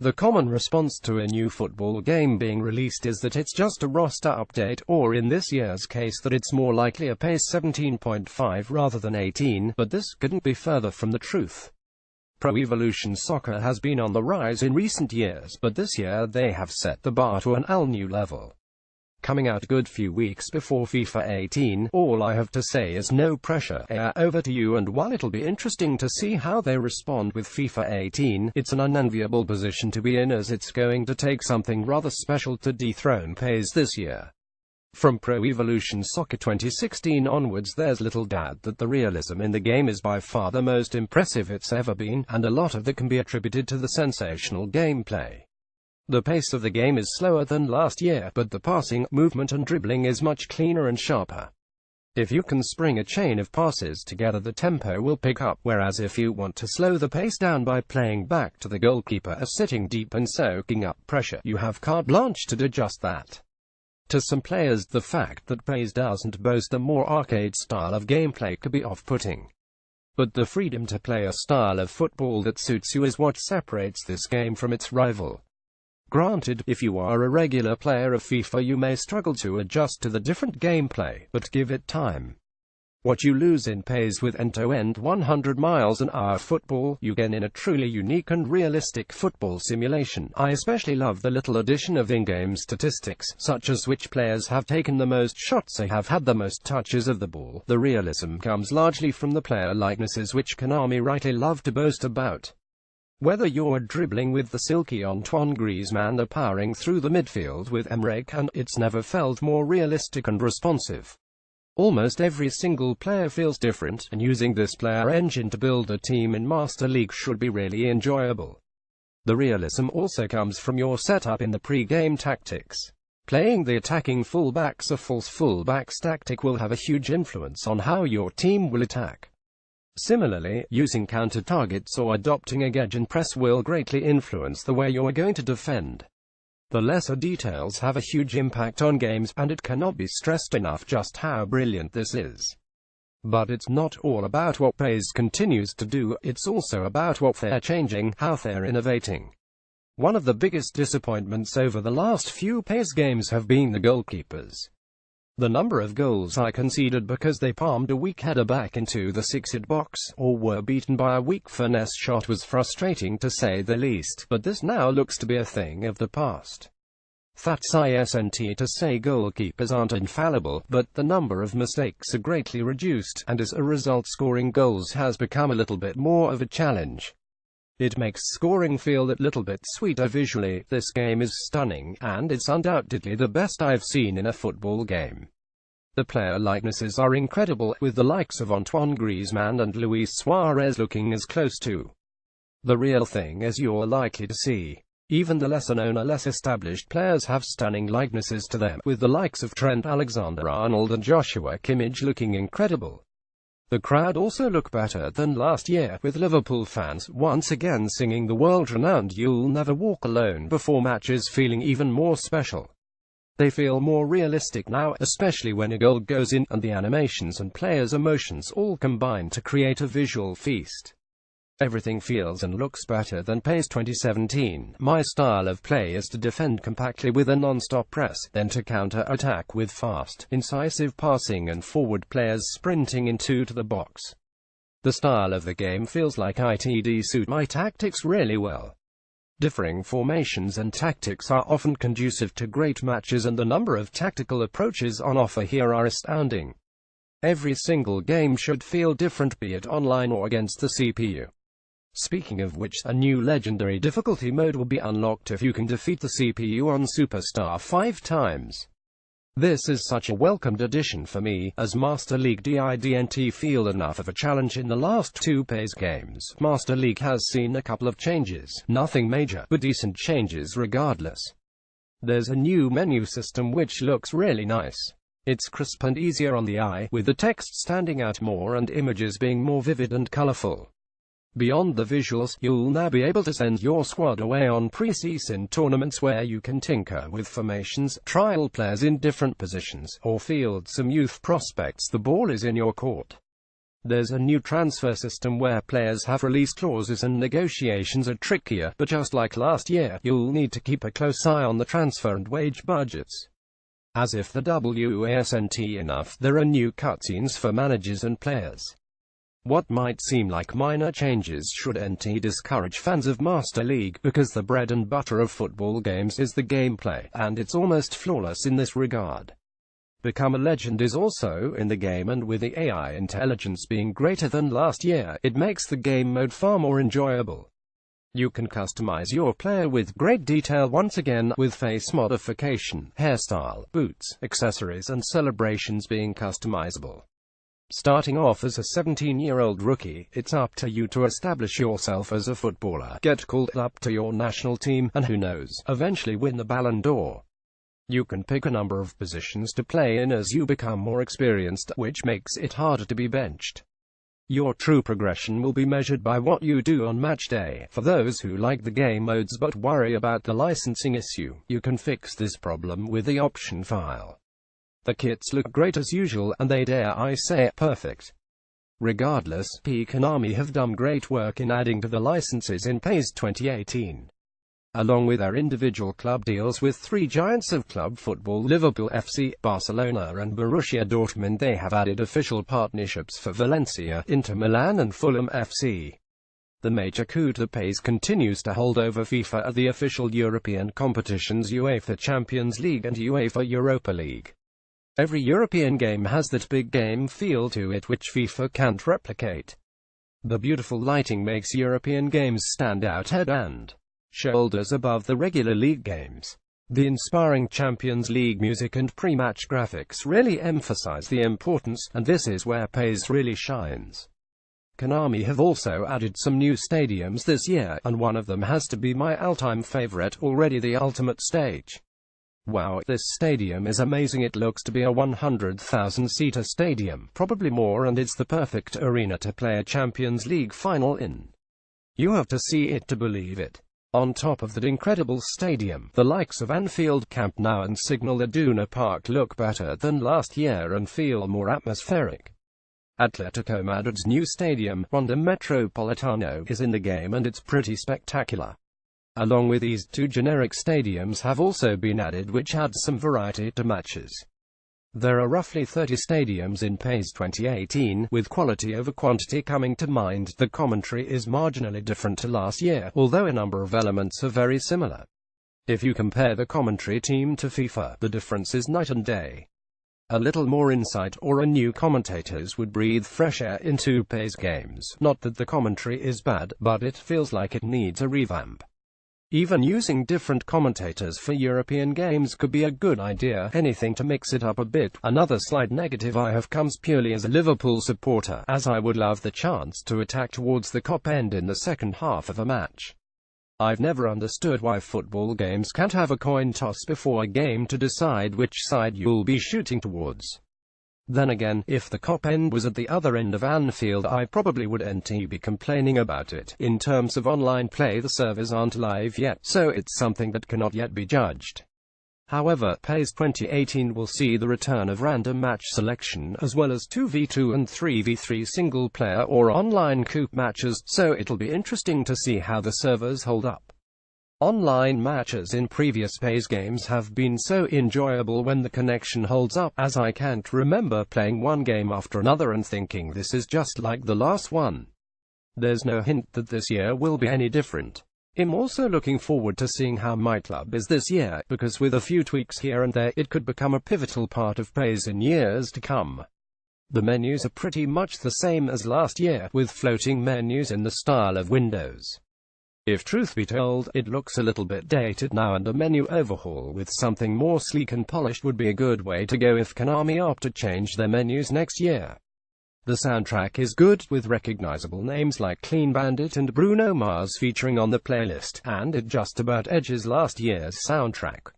The common response to a new football game being released is that it's just a roster update, or in this year's case that it's more likely a PES 17.5 rather than 18, but this couldn't be further from the truth. Pro Evolution Soccer has been on the rise in recent years, but this year they have set the bar to an all-new level. Coming out a good few weeks before FIFA 18, all I have to say is no pressure. Over to you. And while it'll be interesting to see how they respond with FIFA 18, it's an unenviable position to be in, as it's going to take something rather special to dethrone PES this year. From Pro Evolution Soccer 2016 onwards, there's little doubt that the realism in the game is by far the most impressive it's ever been, and a lot of that can be attributed to the sensational gameplay. The pace of the game is slower than last year, but the passing, movement and dribbling is much cleaner and sharper. If you can spring a chain of passes together, the tempo will pick up, whereas if you want to slow the pace down by playing back to the goalkeeper or sitting deep and soaking up pressure, you have carte blanche to do just that. To some players, the fact that PES doesn't boast a more arcade style of gameplay could be off-putting. But the freedom to play a style of football that suits you is what separates this game from its rival. Granted, if you are a regular player of FIFA, you may struggle to adjust to the different gameplay, but give it time. What you lose in PES with end-to-end 100 miles an hour football, you gain in a truly unique and realistic football simulation. I especially love the little addition of in-game statistics, such as which players have taken the most shots or have had the most touches of the ball. The realism comes largely from the player likenesses, which Konami rightly love to boast about. Whether you're dribbling with the silky Antoine Griezmann or powering through the midfield with Emre Can, it's never felt more realistic and responsive. Almost every single player feels different, and using this player engine to build a team in Master League should be really enjoyable. The realism also comes from your setup in the pre-game tactics. Playing the attacking fullbacks or false fullbacks tactic will have a huge influence on how your team will attack. Similarly, using counter-targets or adopting a gauge and press will greatly influence the way you are going to defend. The lesser details have a huge impact on games, and it cannot be stressed enough just how brilliant this is. But it's not all about what PES continues to do, it's also about what they're changing, how they're innovating. One of the biggest disappointments over the last few PES games have been the goalkeepers. The number of goals I conceded because they palmed a weak header back into the six-yard box, or were beaten by a weak finesse shot, was frustrating to say the least, but this now looks to be a thing of the past. That's isn't to say goalkeepers aren't infallible, but the number of mistakes are greatly reduced, and as a result scoring goals has become a little bit more of a challenge. It makes scoring feel that little bit sweeter visually. This game is stunning, and it's undoubtedly the best I've seen in a football game. The player likenesses are incredible, with the likes of Antoine Griezmann and Luis Suarez looking as close to the real thing as you're likely to see. Even the lesser-known or less established players have stunning likenesses to them, with the likes of Trent Alexander-Arnold and Joshua Kimmich looking incredible. The crowd also look better than last year, with Liverpool fans once again singing the world-renowned "You'll Never Walk Alone" before matches feeling even more special. They feel more realistic now, especially when a goal goes in, and the animations and players' emotions all combine to create a visual feast. Everything feels and looks better than PES 2017. My style of play is to defend compactly with a non-stop press, then to counter-attack with fast, incisive passing and forward players sprinting into the box. The style of the game feels like it'd suit my tactics really well. Differing formations and tactics are often conducive to great matches, and the number of tactical approaches on offer here are astounding. Every single game should feel different, be it online or against the CPU. Speaking of which, a new legendary difficulty mode will be unlocked if you can defeat the CPU on Superstar 5 times. This is such a welcomed addition for me, as Master League didn't feel enough of a challenge in the last two PES games. Master League has seen a couple of changes, nothing major, but decent changes regardless. There's a new menu system which looks really nice. It's crisp and easier on the eye, with the text standing out more and images being more vivid and colorful. Beyond the visuals, you'll now be able to send your squad away on pre-season tournaments where you can tinker with formations, trial players in different positions, or field some youth prospects. The ball is in your court. There's a new transfer system where players have release clauses and negotiations are trickier, but just like last year, you'll need to keep a close eye on the transfer and wage budgets. As if the wasn't enough, there are new cutscenes for managers and players. What might seem like minor changes should discourage fans of Master League, because the bread and butter of football games is the gameplay, and it's almost flawless in this regard. Become a Legend is also in the game, and with the AI intelligence being greater than last year, it makes the game mode far more enjoyable. You can customize your player with great detail once again, with face modification, hairstyle, boots, accessories and celebrations being customizable. Starting off as a 17-year-old rookie, it's up to you to establish yourself as a footballer, get called up to your national team, and who knows, eventually win the Ballon d'Or. You can pick a number of positions to play in as you become more experienced, which makes it harder to be benched. Your true progression will be measured by what you do on match day. For those who like the game modes but worry about the licensing issue, you can fix this problem with the option file. The kits look great as usual, and they, dare I say, perfect. Regardless, Konami have done great work in adding to the licenses in PES 2018. Along with their individual club deals with three giants of club football, Liverpool FC, Barcelona and Borussia Dortmund, they have added official partnerships for Valencia, Inter Milan and Fulham FC. The major coup de PES continues to hold over FIFA at the official European competitions UEFA Champions League and UEFA Europa League. Every European game has that big game feel to it which FIFA can't replicate. The beautiful lighting makes European games stand out head and shoulders above the regular league games. The inspiring Champions League music and pre-match graphics really emphasize the importance, and this is where PES really shines. Konami have also added some new stadiums this year, and one of them has to be my all-time favorite already, the Ultimate Stage. Wow, this stadium is amazing. It looks to be a 100,000-seater stadium, probably more, and it's the perfect arena to play a Champions League final in. You have to see it to believe it. On top of that incredible stadium, the likes of Anfield, Camp Nou and Signal Iduna Park look better than last year and feel more atmospheric. Atletico Madrid's new stadium, Wanda Metropolitano, is in the game and it's pretty spectacular. Along with these, two generic stadiums have also been added which add some variety to matches. There are roughly 30 stadiums in PES 2018, with quality over quantity coming to mind. The commentary is marginally different to last year, although a number of elements are very similar. If you compare the commentary team to FIFA, the difference is night and day. A little more insight or a new commentators would breathe fresh air into PES games. Not that the commentary is bad, but it feels like it needs a revamp. Even using different commentators for European games could be a good idea, anything to mix it up a bit. Another slight negative I have comes purely as a Liverpool supporter, as I would love the chance to attack towards the cop end in the second half of a match. I've never understood why football games can't have a coin toss before a game to decide which side you'll be shooting towards. Then again, if the cop end was at the other end of Anfield, I probably wouldn't be complaining about it. In terms of online play, the servers aren't live yet, so it's something that cannot yet be judged. However, PES 2018 will see the return of random match selection, as well as 2v2 and 3v3 single-player or online coupe matches, so it'll be interesting to see how the servers hold up. Online matches in previous PES games have been so enjoyable when the connection holds up, as I can't remember playing one game after another and thinking this is just like the last one. There's no hint that this year will be any different. I'm also looking forward to seeing how my club is this year, because with a few tweaks here and there, it could become a pivotal part of PES in years to come. The menus are pretty much the same as last year, with floating menus in the style of Windows. If truth be told, it looks a little bit dated now, and a menu overhaul with something more sleek and polished would be a good way to go if Konami opt to change their menus next year. The soundtrack is good, with recognizable names like Clean Bandit and Bruno Mars featuring on the playlist, and it just about edges last year's soundtrack.